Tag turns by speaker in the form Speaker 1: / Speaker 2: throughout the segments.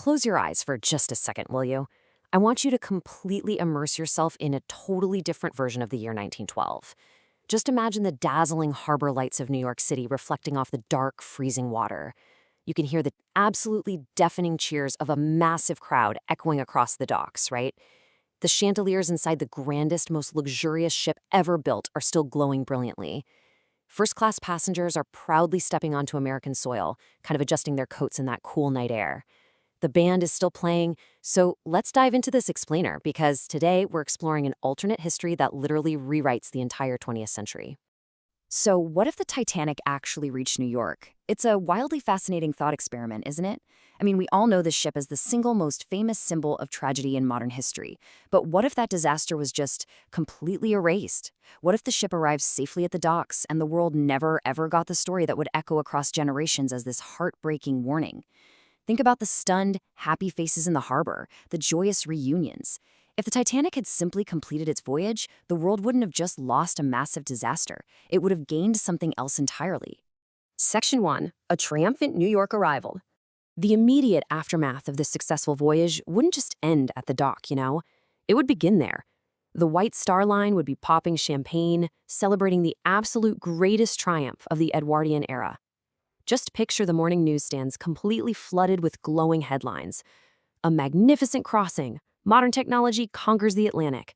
Speaker 1: close your eyes for just a second, will you? I want you to completely immerse yourself in a totally different version of the year 1912. Just imagine the dazzling harbor lights of New York City reflecting off the dark, freezing water. You can hear the absolutely deafening cheers of a massive crowd echoing across the docks, right? The chandeliers inside the grandest, most luxurious ship ever built are still glowing brilliantly. First-class passengers are proudly stepping onto American soil, kind of adjusting their coats in that cool night air. The band is still playing, so let's dive into this explainer, because today we're exploring an alternate history that literally rewrites the entire 20th century. So what if the Titanic actually reached New York? It's a wildly fascinating thought experiment, isn't it? I mean, we all know this ship as the single most famous symbol of tragedy in modern history. But what if that disaster was just completely erased? What if the ship arrived safely at the docks and the world never, ever got the story that would echo across generations as this heartbreaking warning? Think about the stunned, happy faces in the harbor, the joyous reunions. If the Titanic had simply completed its voyage, the world wouldn't have just lost a massive disaster. It would have gained something else entirely. Section 1. A triumphant New York arrival. The immediate aftermath of this successful voyage wouldn't just end at the dock, It would begin there. The White Star Line would be popping champagne, celebrating the absolute greatest triumph of the Edwardian era. Just picture the morning newsstands completely flooded with glowing headlines. A magnificent crossing. Modern technology conquers the Atlantic.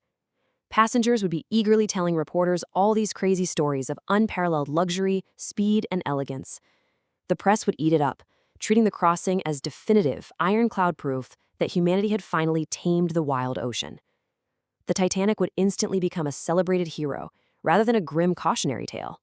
Speaker 1: Passengers would be eagerly telling reporters all these crazy stories of unparalleled luxury, speed, and elegance. The press would eat it up, treating the crossing as definitive, ironclad proof that humanity had finally tamed the wild ocean. The Titanic would instantly become a celebrated hero, rather than a grim cautionary tale.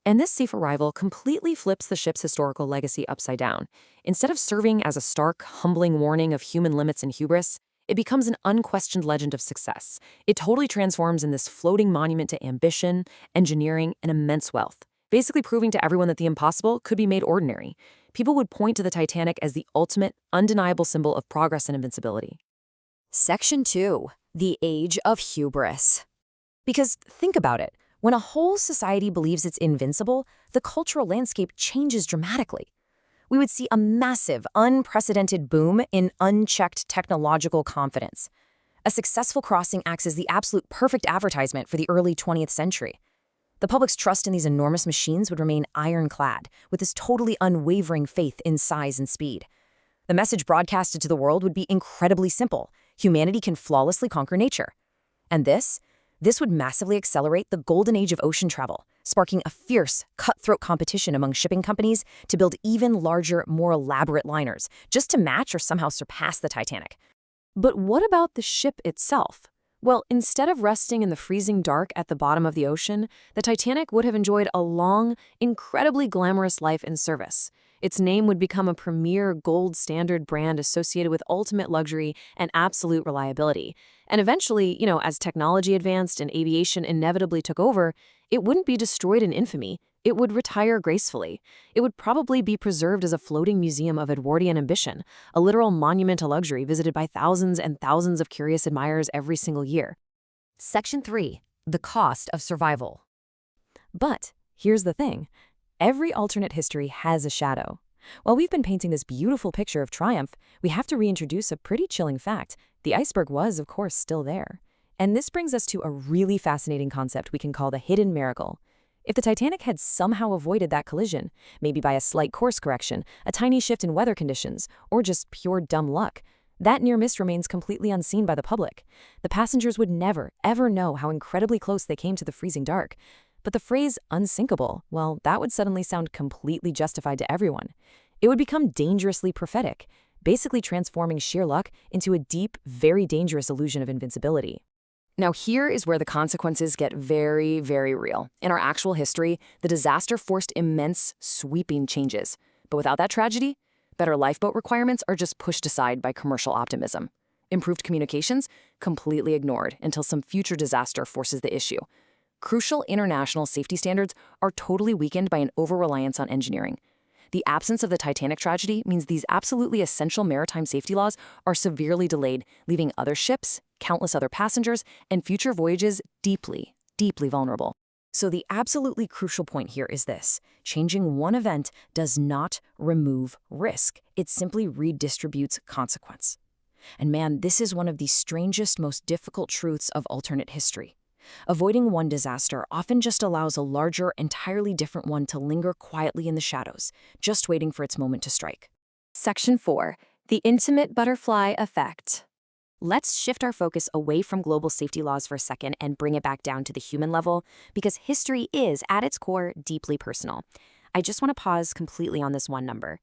Speaker 1: And this safe arrival completely flips the ship's historical legacy upside down. Instead of serving as a stark, humbling warning of human limits and hubris, it becomes an unquestioned legend of success. It totally transforms in this floating monument to ambition, engineering, and immense wealth, basically proving to everyone that the impossible could be made ordinary. People would point to the Titanic as the ultimate, undeniable symbol of progress and invincibility. Section 2. The Age of Hubris. Because think about it. When a whole society believes it's invincible, the cultural landscape changes dramatically. We would see a massive, unprecedented boom in unchecked technological confidence. A successful crossing acts as the absolute perfect advertisement for the early 20th century. The public's trust in these enormous machines would remain ironclad, with this totally unwavering faith in size and speed. The message broadcasted to the world would be incredibly simple. Humanity can flawlessly conquer nature. And this would massively accelerate the golden age of ocean travel, sparking a fierce, cutthroat competition among shipping companies to build even larger, more elaborate liners, just to match or somehow surpass the Titanic. But what about the ship itself? Well, instead of resting in the freezing dark at the bottom of the ocean, the Titanic would have enjoyed a long, incredibly glamorous life in service. Its name would become a premier gold standard brand associated with ultimate luxury and absolute reliability. And eventually, as technology advanced and aviation inevitably took over, it wouldn't be destroyed in infamy. It would retire gracefully. It would probably be preserved as a floating museum of Edwardian ambition, a literal monument to luxury visited by thousands and thousands of curious admirers every single year. Section 3. The Cost of Survival. But here's the thing. Every alternate history has a shadow. While we've been painting this beautiful picture of triumph, we have to reintroduce a pretty chilling fact. The iceberg was, of course, still there. And this brings us to a really fascinating concept we can call the hidden miracle. If the Titanic had somehow avoided that collision, maybe by a slight course correction, a tiny shift in weather conditions, or just pure dumb luck, that near miss remains completely unseen by the public. The passengers would never, ever know how incredibly close they came to the freezing dark. But the phrase unsinkable, well, that would suddenly sound completely justified to everyone. It would become dangerously prophetic, basically transforming sheer luck into a deep, very dangerous illusion of invincibility. Now here is where the consequences get very, very real. In our actual history, the disaster forced immense, sweeping changes. But without that tragedy, better lifeboat requirements are just pushed aside by commercial optimism. Improved communications, completely ignored until some future disaster forces the issue. Crucial international safety standards are totally weakened by an over-reliance on engineering. The absence of the Titanic tragedy means these absolutely essential maritime safety laws are severely delayed, leaving other ships, countless other passengers, and future voyages deeply, deeply vulnerable. So the absolutely crucial point here is this. Changing one event does not remove risk. It simply redistributes consequence. And man, this is one of the strangest, most difficult truths of alternate history. Avoiding one disaster often just allows a larger, entirely different one to linger quietly in the shadows, just waiting for its moment to strike.
Speaker 2: Section 4. The intimate butterfly effect.
Speaker 1: Let's shift our focus away from global safety laws for a second and bring it back down to the human level, because history is, at its core, deeply personal. I just want to pause completely on this one number.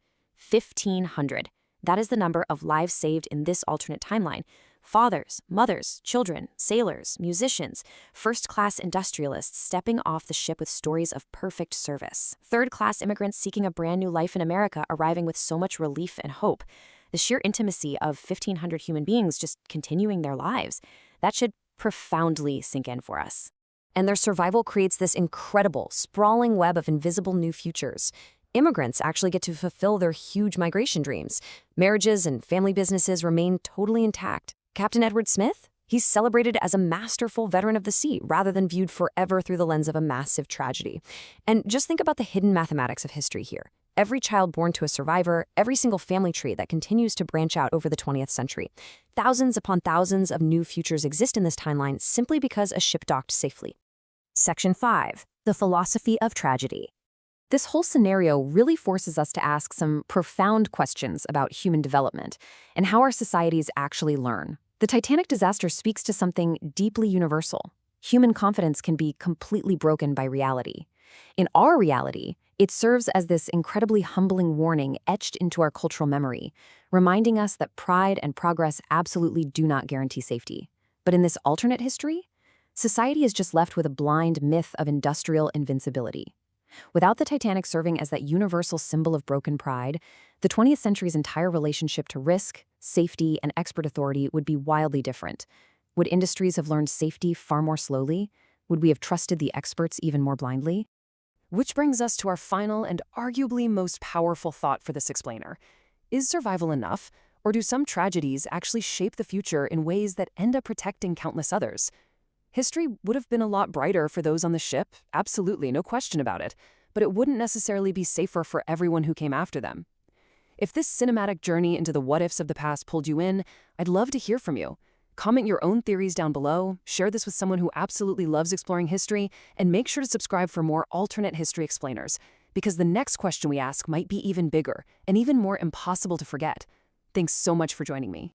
Speaker 1: 1,500. That is the number of lives saved in this alternate timeline. Fathers, mothers, children, sailors, musicians, first-class industrialists stepping off the ship with stories of perfect service. Third-class immigrants seeking a brand new life in America, arriving with so much relief and hope. The sheer intimacy of 1,500 human beings just continuing their lives, that should profoundly sink in for us. And their survival creates this incredible, sprawling web of invisible new futures. Immigrants actually get to fulfill their huge migration dreams. Marriages and family businesses remain totally intact. Captain Edward Smith? He's celebrated as a masterful veteran of the sea rather than viewed forever through the lens of a massive tragedy. And just think about the hidden mathematics of history here. Every child born to a survivor, every single family tree that continues to branch out over the 20th century. Thousands upon thousands of new futures exist in this timeline simply because a ship docked safely. Section 5. The philosophy of tragedy. This whole scenario really forces us to ask some profound questions about human development and how our societies actually learn. The Titanic disaster speaks to something deeply universal. Human confidence can be completely broken by reality. In our reality, it serves as this incredibly humbling warning etched into our cultural memory, reminding us that pride and progress absolutely do not guarantee safety. But in this alternate history, society is just left with a blind myth of industrial invincibility. Without the Titanic serving as that universal symbol of broken pride, the 20th century's entire relationship to risk, safety, and expert authority would be wildly different. Would industries have learned safety far more slowly? Would we have trusted the experts even more blindly? Which brings us to our final and arguably most powerful thought for this explainer. Is survival enough, or do some tragedies actually shape the future in ways that end up protecting countless others? History would have been a lot brighter for those on the ship, absolutely, no question about it, but it wouldn't necessarily be safer for everyone who came after them. If this cinematic journey into the what-ifs of the past pulled you in, I'd love to hear from you. Comment your own theories down below, share this with someone who absolutely loves exploring history, and make sure to subscribe for more alternate history explainers, because the next question we ask might be even bigger and even more impossible to forget. Thanks so much for joining me.